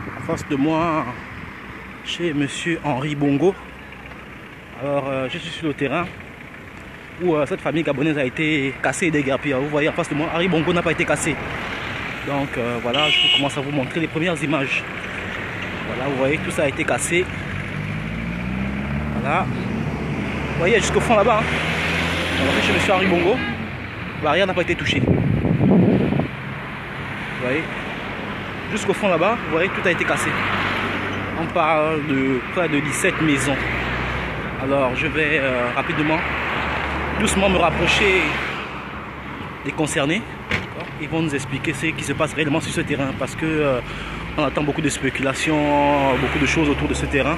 En face de moi, chez monsieur Henri Bongo. Alors, je suis sur le terrain où cette famille gabonaise a été cassée et déguerpie. Vous voyez en face de moi, Henri Bongo n'a pas été cassé. Donc voilà, je commence à vous montrer les premières images. Voilà, vous voyez, tout ça a été cassé. Voilà. Vous voyez jusqu'au fond là-bas. Hein. On va chez monsieur Henri Bongo. Rien n'a pas été touché. Vous voyez, jusqu'au fond là-bas, vous voyez, tout a été cassé. On parle de près de 17 maisons. Alors je vais rapidement, doucement me rapprocher des concernés. Ils vont nous expliquer ce qui se passe réellement sur ce terrain, parce que on attend beaucoup de spéculations, beaucoup de choses autour de ce terrain.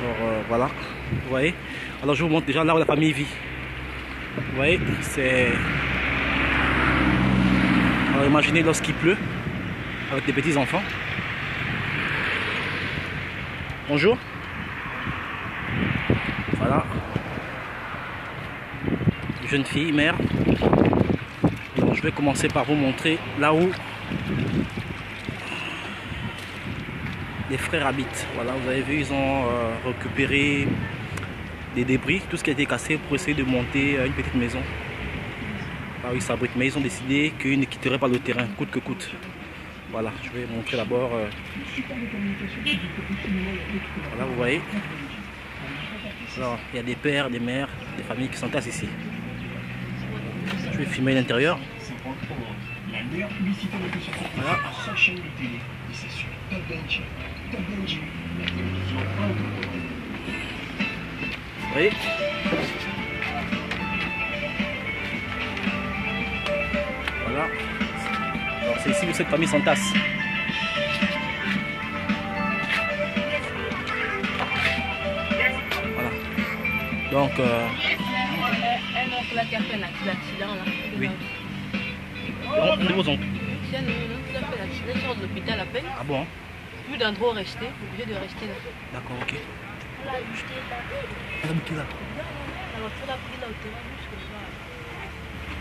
Alors voilà, vous voyez. Alors je vous montre déjà là où la famille vit. Vous voyez, c'est... Alors imaginez lorsqu'il pleut, avec des petits enfants. Bonjour. Voilà. Jeune fille, mère. Donc, je vais commencer par vous montrer là où les frères habitent. Voilà, vous avez vu, ils ont récupéré des débris, tout ce qui a été cassé pour essayer de monter une petite maison. Ah oui, ça abrite, mais ils ont décidé qu'ils ne quitteraient pas le terrain, coûte que coûte. Voilà, je vais montrer d'abord. Voilà, vous voyez. Alors, il y a des pères, des mères, des familles qui s'entassent ici. Je vais filmer l'intérieur. Voilà. Vous voyez. Voilà. Alors c'est ici où cette famille s'entasse. Voilà. Donc un oncle là qui a fait l'accident là. oui. Un de vos oncles. C'est un oncle qui a fait l'accident, il sort de l'hôpital à peine. Ah bon? Plus d'endroit où rester, obligé de rester là. D'accord, ok. Il a habité là. Elle habite là. La voiture l'a pris là au terrain jusque là.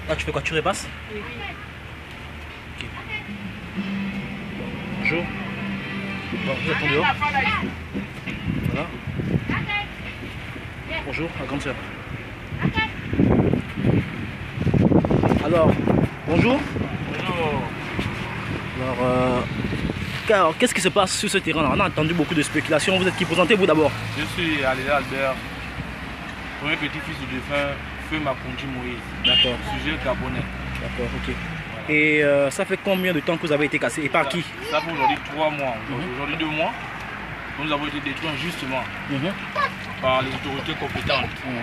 Là tu fais quoi? Tu repasses? Oui. Ok. Bonjour. Bon, vous êtes dehors. Voilà. Bonjour, la grande soeur. Alors, bonjour. Bonjour. Alors, qu'est-ce qui se passe sur ce terrain-là? On a entendu beaucoup de spéculations. Vous êtes qui? Présentez-vous d'abord. Je suis Aléa Albert, premier petit-fils du défunt Feu Makondi Moïse. D'accord. Sujet gabonais. D'accord, ok. Et ça fait combien de temps que vous avez été cassé? Et par qui? Ça fait aujourd'hui 3 mois. Aujourd'hui 2 mois. Nous avons été détruits injustement par les autorités compétentes. Voilà.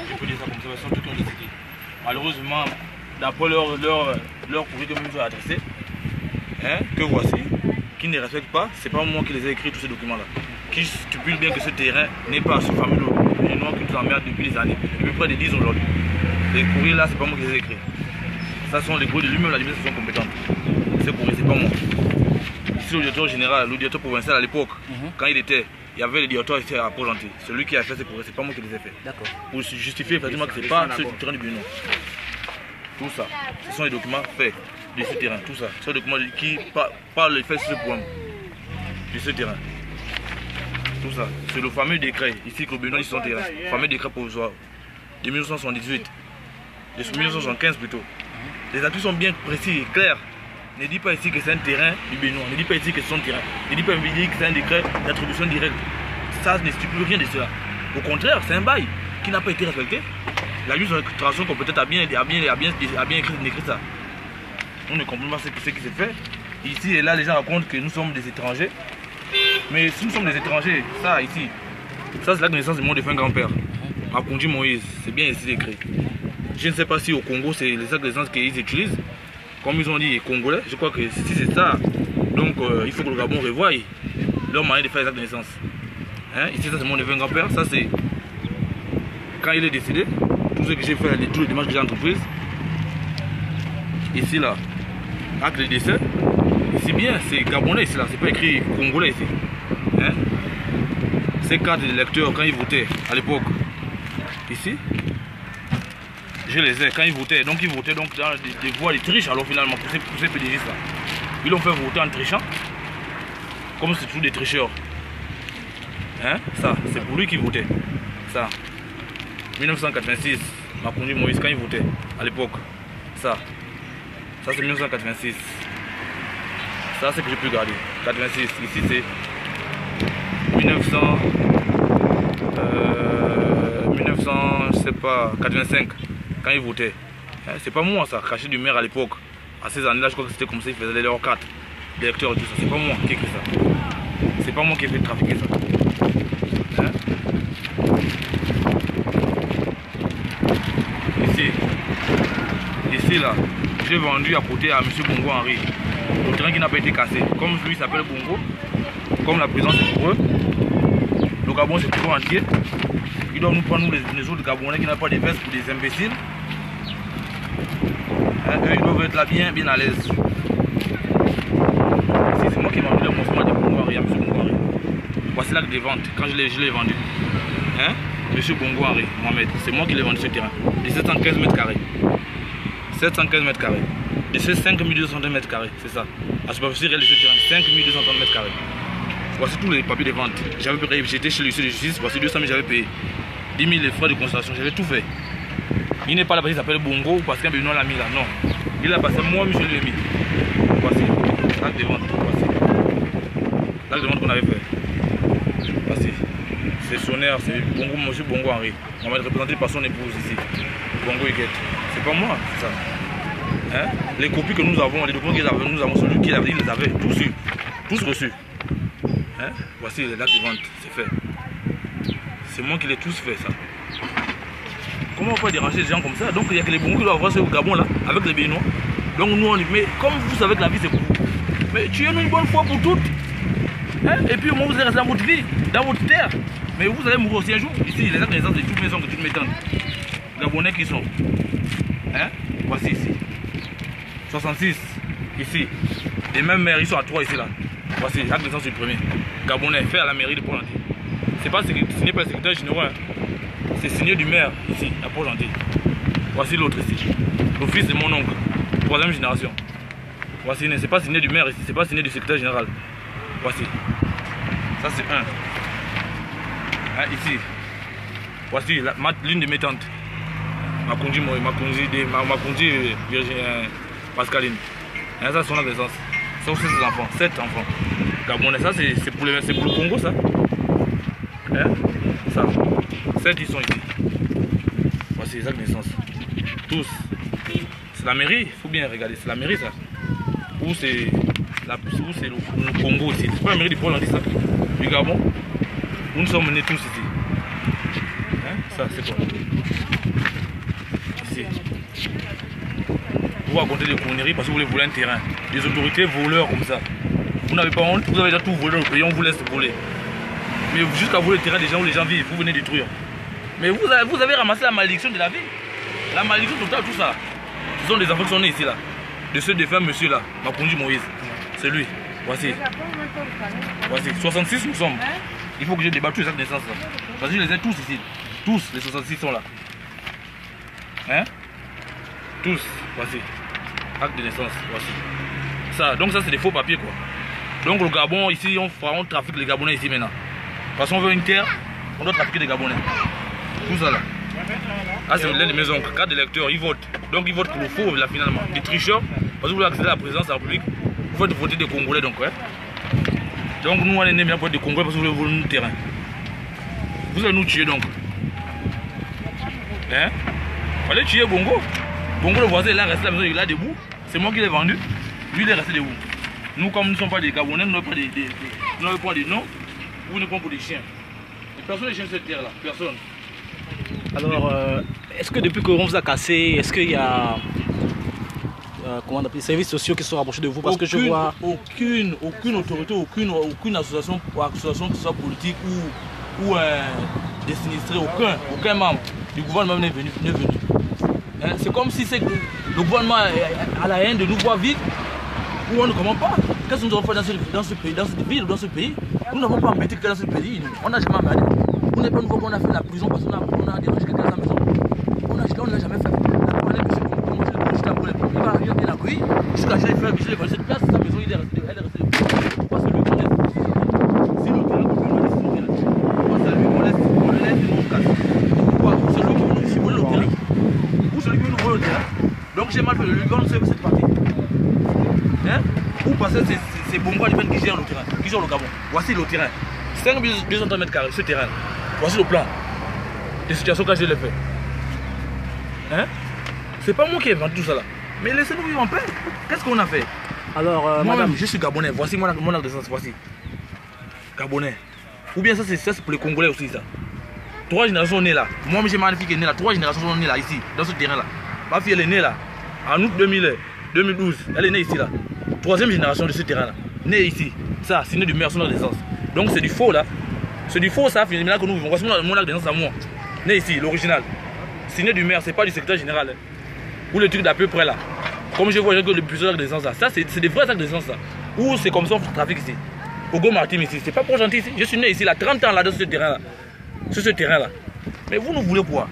Je peux dire ça comme ça, parce que tout ont décidé. Malheureusement, d'après leur courrier que nous ont adressé, que voici, qui ne respectent pas, c'est pas moi qui les ai écrits tous ces documents-là, qui stipule bien que ce terrain n'est pas ce fameux noir qui nous emmerde depuis des années, depuis près de 10 ans aujourd'hui. Les courriers là, c'est pas moi qui les ai écrits. Ça sont les courriers de lui-même, l'administration compétente. Ces courriers, c'est pas moi. Ici, le directeur général, le directeur provincial à l'époque, quand il était, il y avait le directeur ici à Port-Gentil. Celui qui a fait ces courriers, c'est pas moi qui les ai fait. D'accord. Pour justifier effectivement que c'est pas ce terrain du Bénin. Tout ça, ce sont les documents faits de ce terrain, tout ça. Ce sont les documents qui parlent le fait de ce point de ce terrain. Tout ça, c'est le fameux décret ici que le Bénin dit son terrain, le fameux décret provisoire de 1978, de 1975 plutôt. Les actes sont bien précis et clairs. Ne dis pas ici que c'est un terrain du Bénin, ne dis pas ici que c'est son terrain, ne dis pas que c'est un décret d'attribution directe. Ça ne stipule rien de cela. Au contraire, c'est un bail qui n'a pas été respecté. La administration compétente a bien écrit ça. On ne comprend pas ce qui s'est fait. Ici et là, les gens racontent que nous sommes des étrangers. Mais si nous sommes des étrangers, ça ici, ça c'est la connaissance de mon défunt grand-père, Makondi Moïse, c'est bien ici écrit. Je ne sais pas si au Congo c'est les actes de naissance qu'ils utilisent. Comme ils ont dit les Congolais, je crois que si c'est ça, donc il faut que le Gabon revoie leur manière de faire les actes de naissance. Ici ça c'est mon défunt grand-père, ça c'est quand il est décédé, tout ce que j'ai fait, toutes les démarches que j'ai entreprises. Ici là, acte de décès, ici bien, c'est Gabonais ici là, c'est pas écrit Congolais ici. Ces cartes de lecteurs quand ils votaient à l'époque, ici, je les ai quand ils votaient, donc ils votaient donc dans des voies de triche alors finalement pour ces PDG là. Ils l'ont fait voter en trichant. Comme c'est tous des tricheurs. Hein? Ça, c'est pour lui qui votait. Ça. 1986, Macoundji Moïse, quand il votait, à l'époque. Ça c'est 1986. Ça, c'est que j'ai pu garder. 86. Ici, c'est 1900, je sais pas, 85, quand il votait. Hein? C'est pas moi, ça, caché du maire à l'époque. À ces années-là, je crois que c'était comme ça, il faisait les leurs 4 directeurs et tout ça. C'est pas moi qui ai écrit ça. C'est pas moi qui ai fait trafiquer ça. Hein? Ici là, j'ai vendu à côté à M. Bongo Henri. Le terrain qui n'a pas été cassé. Comme lui s'appelle Bongo, comme la présence est pour eux, le Gabon c'est tout entier. Ils doivent nous prendre nous, les autres Gabonais qui n'ont pas de vestes pour des imbéciles. Hein, eux ils doivent être là bien à l'aise. C'est moi qui ai vendu le monstre de Bongo Henri à M. Bongo Henri. Voici l'acte de vente quand je l'ai vendu. Hein? M. Bongo Henri, Mohamed, c'est moi qui l'ai vendu ce terrain. De 715 mètres carrés. 715 mètres carrés. De ces 5230 mètres carrés, c'est ça. La superficie réelle de ce terrain, 5230 mètres carrés. Voici tous les papiers de vente. J'avais payé, j'étais chez l'huissier de justice, voici 200 000, j'avais payé. 10 000 les frais de constatation, j'avais tout fait. Il n'est pas là parce qu'il s'appelle Bongo parce qu'un Benoît l'a mis là, non. Il a passé moi, je l'ai mis. Voici, l'acte de vente, voici. L'acte de vente qu'on avait fait. Voici. C'est sonnaire, c'est Bongo, monsieur Bongo Henri. On va être représenté par son épouse ici. Bongo Huguette. C'est pas moi, c'est ça. Hein? Les copies que nous avons, les documents qu'ils avaient, nous avons celui qui avait, ils les avaient tous eu, tous reçus. Hein? Voici l'acte de vente, c'est fait. C'est moi qui l'ai tous fait ça. Comment on peut déranger les gens comme ça? Donc il n'y a que les Bongos qui doivent avoir ce Gabon là, avec les Béninois. Donc nous on dit, mais comme vous savez que la vie c'est pour vous, mais tuez-nous une bonne fois pour toutes. Hein? Et puis au moins vous allez rester dans votre vie, dans votre terre. Mais vous allez mourir aussi un jour. Ici, les actes de naissance de toutes maisons, de toutes mes tantes. Gabonais qui sont. Hein? Voici ici. 66, ici. Les mêmes maires, ils sont à 3 ici là. Voici, acte de naissance du premier. Gabonais, fait à la mairie de Port-Gentil. C'est pas signé par le secrétaire général. Hein. C'est signé du maire ici, à Port-Gentil. Voici l'autre ici. Le fils de mon oncle. 3e génération. Voici, c'est pas signé du maire ici, c'est pas signé du secrétaire général. Voici. Ça c'est un. Hein, ici. Voici l'une de mes tantes. Macoundji Pascaline. Hein, ça c'est son naissance. Ça aussi ses enfants, 7 enfants. Gabonais, ça c'est pour le Congo ça. Hein? Ça. 7 ils sont ici. Voici les actes de naissance. Tous. C'est la mairie, il faut bien regarder, c'est la mairie ça. Où c'est le Congo ici. C'est pas la mairie du Pôle, ça. Du Gabon. Nous sommes nés tous ici. Hein? Ça c'est quoi? Ici. Vous racontez des conneries parce que vous voulez voler un terrain. Des autorités voleurs comme ça. Vous n'avez pas honte, vous avez déjà tout volé dans le pays, on vous laisse voler. Mais jusqu'à voler le terrain des gens où les gens vivent, vous venez détruire. Mais vous avez ramassé la malédiction de la vie. La malédiction totale, tout ça. Ce sont des enfants qui sont nés ici là. De ce défunt monsieur là, Macoundji Moïse. C'est lui. Voici. Voici. 66 nous sommes. Il faut que je débatte tous les actes de naissance là. Parce que je les ai tous ici. Tous les 66 sont là. Hein? Tous. Voici. Acte de naissance. Voici. Ça. Donc ça c'est des faux papiers quoi. Donc le Gabon ici on trafique les Gabonais ici maintenant. Parce qu'on veut une terre, on doit trafiquer des Gabonais. Tout ça là. Ah c'est l'un de mes oncles, carte d'électeur, ils votent. Donc ils votent pour le faux là finalement. Des tricheurs, parce que vous voulez accéder à la présidence de la République, vous faites voter des Congolais donc ouais. Donc nous on est nés bien pour des Congolais parce que vous voulez voler notre terrain. Vous allez nous tuer donc. Hein? Fallait tuer Bongo. Bongo le voisin il a resté à la maison, il est là debout. C'est moi qui l'ai vendu. Lui il est resté debout. Nous comme nous ne sommes pas des Gabonais, nous n'avons pas des noms. Vous ne prenez pour des chiens. Et personne n'est chien sur cette terre là. Personne. Alors, est-ce que depuis qu'on vous a cassé, est-ce qu'il y a comment on appelle, les services sociaux qui sont rapprochés de vous? Parce que je vois aucune autorité, aucune association que ce soit politique ou des sinistrés, aucun membre du gouvernement n'est venu. Hein? C'est comme si le gouvernement a la haine de nous voir vivre où on ne comprend pas. Qu'est-ce que nous avons fait dans ce pays, dans cette ville, dans ce pays? Nous n'avons pas embêté quelqu'un dans ce pays. On n'a jamais emmerdé. On n'est pas une fois qu'on a fait la prison parce qu'on a dérangé quelqu'un à la maison. On ne l'a jamais fait. Il va arriver bien accueilli. Jusqu'à ce qu'il fasse cette place, sa maison, elle est restée. Pourquoi c'est lui qu'on est? que j'ai mal fait, le Liban ne sait pas cette partie. Hein? Ou parce que c'est Bongo Alimène qui gère le terrain, qui gère le Gabon. Voici le terrain. 5200 mètres carrés, ce terrain. Voici le plan. Des situations que je l'ai fait. Hein? C'est pas moi qui ai inventé tout ça là. Mais laissez-nous vivre en paix. Qu'est-ce qu'on a fait? Alors, Moi-même, madame, je suis Gabonais. Voici mon acte de naissance. Voici. Gabonais. Ou bien ça, c'est pour les Congolais aussi, ça. 3 générations nées là. Moi, j'ai ma fille qui est née là. 3 générations sont nées là, ici, dans ce terrain là. Ma fille, elle est née là. En août 2012. Elle est née ici là. 3e génération de ce terrain là. Née ici. Ça, c'est né du meilleur son de naissance. Donc, c'est du faux là. C'est du faux ça, finalement, que nous vivons. Voici mon acte de naissance à moi. Né ici, l'original. Signé du maire, c'est pas du secrétaire général. Hein. Ou le truc d'à peu près là. Comme je vois que le plusieurs actes de naissance là. Ça, c'est des vrais actes de naissance là. Ou c'est comme ça on trafic ici. Hugo Martin ici. C'est pas pour gentil ici. Je suis né ici là, 30 ans là dans ce terrain là. Sur ce terrain là. Mais vous nous voulez quoi?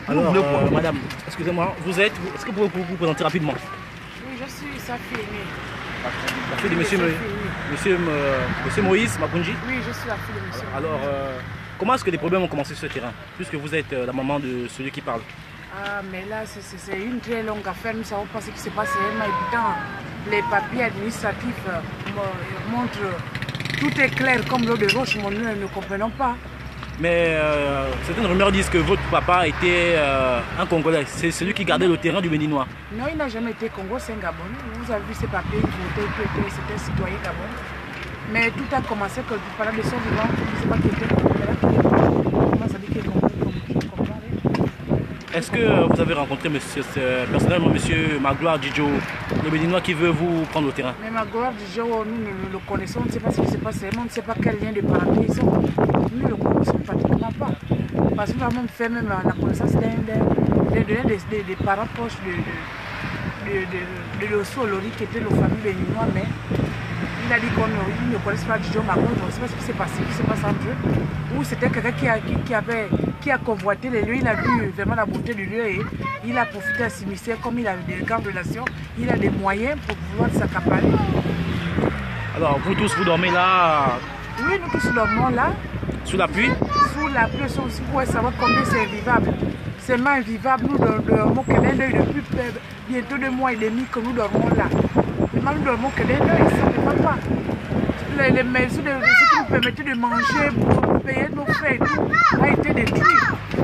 alors madame, excusez-moi, est-ce que vous pouvez vous présenter rapidement? Oui, je suis sa fille aînée. La fille de monsieur Moïse Makunji? Oui, je suis la fille de monsieur. Alors, comment est-ce que les problèmes ont commencé sur ce terrain, puisque vous êtes la maman de celui qui parle? Ah, mais là, c'est une très longue affaire. Nous savons pas ce qui se passe. C'est vraiment évident. Les papiers administratifs montrent. Tout est clair comme l'eau de roche. Nous ne comprenons pas. Mais certaines rumeurs disent que votre papa était un Congolais. C'est celui qui gardait le terrain du Béninois. Non, il n'a jamais été Congo, c'est un Gabonais. Vous avez vu ses papiers, c'était un citoyen Gabonais. Mais tout a commencé que pendant de son vivant, je ne sais pas qui était Congolais. Comment ça dit qu'il est Congolais? Est-ce que vous avez rencontré personnellement monsieur Magloire Didjo, le Béninois qui veut vous prendre le terrain? Mais Magloire Didjo, nous le connaissons, on ne sait pas ce qui se passe, on ne sait pas quel lien de parenté ils sont. Nous ne le connaissons pratiquement pas. Parce qu'on a même fait la connaissance des parents proches de Losso Lori qui était le famille béninois, mais il a dit qu'on ne connaissait pas Didjo Magloire, on ne sait pas ce qui s'est passé, entre eux. Ou c'était quelqu'un qui a convoité les lieux, il a vu vraiment la beauté du lieu et il a profité à s'immiscer, comme il a des grandes relations, il a des moyens pour pouvoir s'accaparer. Alors vous tous vous dormez là? Oui, nous tous dormons là. Sous la pluie? Sous la pluie, vous pouvez savoir combien c'est invivable. C'est pas invivable, nous dormons que d'un œil depuis bientôt 2 mois et demi que nous dormons là. Nous dormons que d'un œil, ça ne va pas. Les maisons, ce qui nous permettait de manger, pour payer nos frais et tout, a été détruit.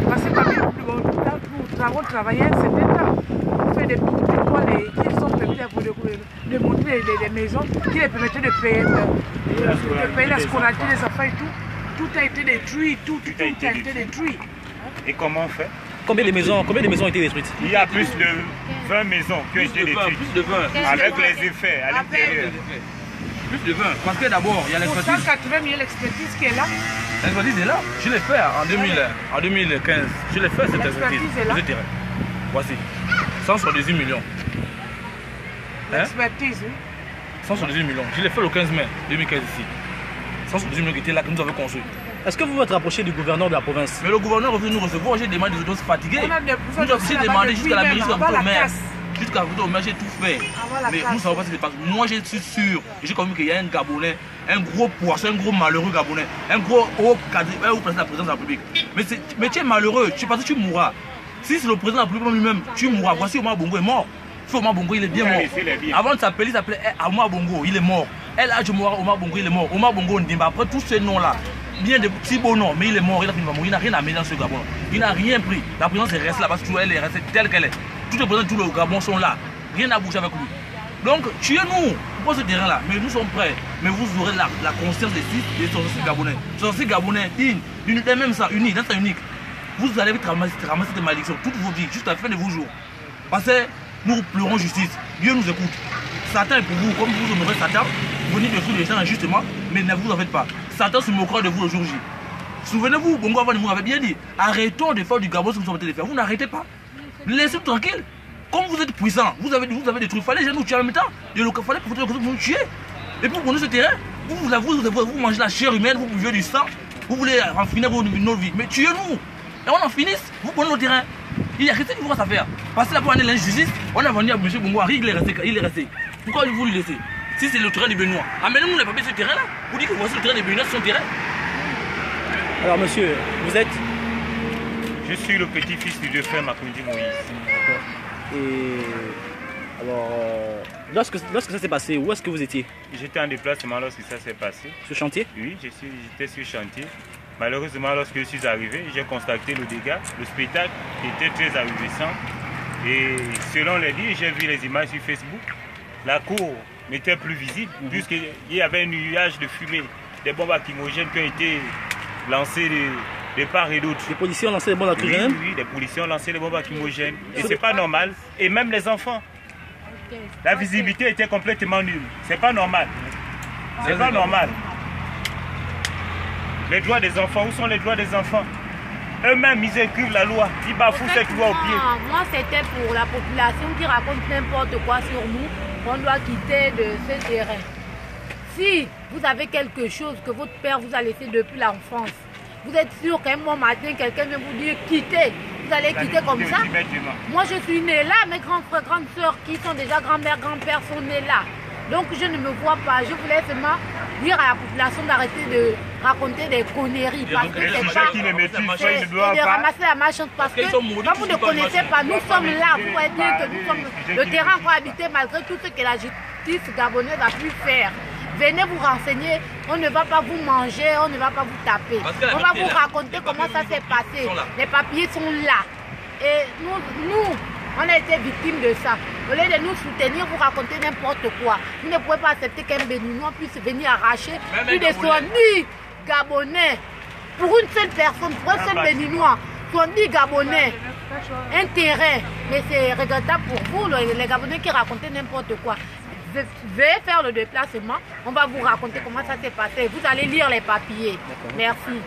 Parce que parmi nous avons travaillé un certain temps. On fait des petites écoles qui sont permis de monter les maisons, qui les permettaient de payer la scolarité des enfants et tout. Tout a été détruit, tout a été détruit. Et comment on fait? Combien de maisons ont été détruites? Il y a plus de 20 maisons qui ont été détruites. Plus de 20. Avec les effets à l'intérieur. Plus de 20. Parce que d'abord, il y a Pour l'expertise. 180 000 l'expertise qui est là. L'expertise est là. Je l'ai fait en 2015. Je l'ai fait cette expertise. est là. Ce terrain. Voici. 178 millions. Hein? L'expertise, oui. 178 millions. Je l'ai fait le 15 mai 2015 ici. 178 millions qui étaient là, que nous avons construit. Est-ce que vous vous êtes rapproché du gouverneur de la province? Mais le gouverneur est venu nous recevoir. J'ai demandé des audiences fatiguées. On a des Nous avons aussi demandé jusqu'à la mairie, jusqu'à la maire. casse. Jusqu'à au maire, j'ai tout fait. la Mais casse. nous ne savons pas ce qui se passe. Moi, je suis sûr. Et j'ai connu qu'il y a un Gabonais, un gros poisson, un gros malheureux Gabonais, un gros haut cadre, un haut président de la présidence de la République. Mais tu es malheureux, tu penses que tu mourras. Si c'est le président de la République lui-même, tu mourras. Voici Omar Bongo est mort. Omar Bongo, il est bien mort. Avant de s'appeler, il s'appelait Omar Bongo, il est mort. El Hadj Omar Bongo, il est mort. Omar Bongo Ndimba, après tous ces noms-là, bien de petits beaux noms, mais il est mort, il a fini par mourir, il n'a rien à mettre dans ce Gabon. Il n'a rien pris. La présidence est restée là parce qu'elle est restée telle qu'elle est. Tous les présidents de tout le Gabon sont là. Rien à bouger avec lui. Donc, tuez-nous pour ce terrain-là. Mais nous sommes prêts. Mais vous aurez la conscience des sorciers gabonais. Sorciers gabonais, même ça, unis, dans ça unique. Vous allez ramasser des malédictions toute vos vies, jusqu'à la fin de vos jours. Parce que nous pleurons justice. Dieu nous écoute. Satan est pour vous, comme vous honorez Satan, venez de tous les gens injustement, mais ne vous en faites pas. Satan se moquera de vous le jour J. Souvenez-vous, Bongo avant vous avait bien dit, arrêtons de faire du Gabon ce que nous sommes en train de faire. Vous n'arrêtez pas. Laissez-nous tranquille. Comme vous êtes puissants, vous avez des trucs, il fallait déjà nous tuer en même temps. Il fallait que vous nous tuiez. Et puis pour nous ce terrain, vous mangez la chair humaine, vous buvez du sang, vous voulez en finir nos vies. Mais tuez-nous. Et on en finisse, vous prenez le terrain. Il y a rien qui vous à faire. Parce que là, pour aller l'injustice, on a vendu à M. Bongo, il est resté. Pourquoi vous le laissez? Si c'est le terrain du Benoît, amenez-nous les papiers sur ce terrain-là. Vous dites que voici le terrain du Benoît, c'est son terrain. Alors monsieur, vous êtes? Je suis le petit-fils du défunt Makunji Moïse. Et alors, lorsque ça s'est passé, où est-ce que vous étiez? J'étais en déplacement lorsque ça s'est passé. Sur chantier? Oui, j'étais sur chantier. Malheureusement, lorsque je suis arrivé, j'ai constaté le dégât. Le spectacle était très ahurissant. Et selon les dires, j'ai vu les images sur Facebook. La cour n'était plus visible puisqu'il y avait un nuage de fumée, des bombes lacrymogènes qui ont été lancées de part et d'autre. Les policiers ont lancé des bombes lacrymogènes? Oui, les policiers ont lancé des bombes lacrymogènes. Et c'est pas normal. Et même les enfants. La visibilité était complètement nulle. C'est pas normal. C'est pas normal. Les droits des enfants, où sont les droits des enfants? Eux-mêmes, ils écrivent la loi. Ils bafouent cette loi au pied. Moi, c'était pour la population qui raconte n'importe quoi sur nous. On doit quitter de ce terrain. Si vous avez quelque chose que votre père vous a laissé depuis l'enfance, vous êtes sûr qu'un bon matin, quelqu'un vient vous dire quittez. Vous allez quitter comme ça? Moi, je suis née là. Mes grands frères, grandes soeurs qui sont déjà grand-mère, grand-père sont nés là. Donc, je ne me vois pas. Je voulais seulement dire à la population d'arrêter de raconter des conneries. Parce que c'est pas... Et de ramasser la malchance. Parce que quand vous ne connaissez pas, nous sommes là. Vous pouvez dire que nous sommes le terrain qu'on a habité malgré tout ce que la justice gabonaise a pu faire. Venez vous renseigner, on ne va pas vous manger, on ne va pas vous taper. On va vous raconter comment ça s'est passé. Les papiers sont là. Et nous, on a été victimes de ça. Au lieu de nous soutenir, vous raconter n'importe quoi. Vous ne pouvez pas accepter qu'un Béninois puisse venir arracher plus de 70 Gabonais pour une seule personne, pour un seul Béninois. 70 Gabonais, un terrain. Mais c'est regrettable pour vous, les Gabonais qui racontaient n'importe quoi. Veuillez faire le déplacement, on va vous raconter comment ça s'est passé. Vous allez lire les papiers. Merci.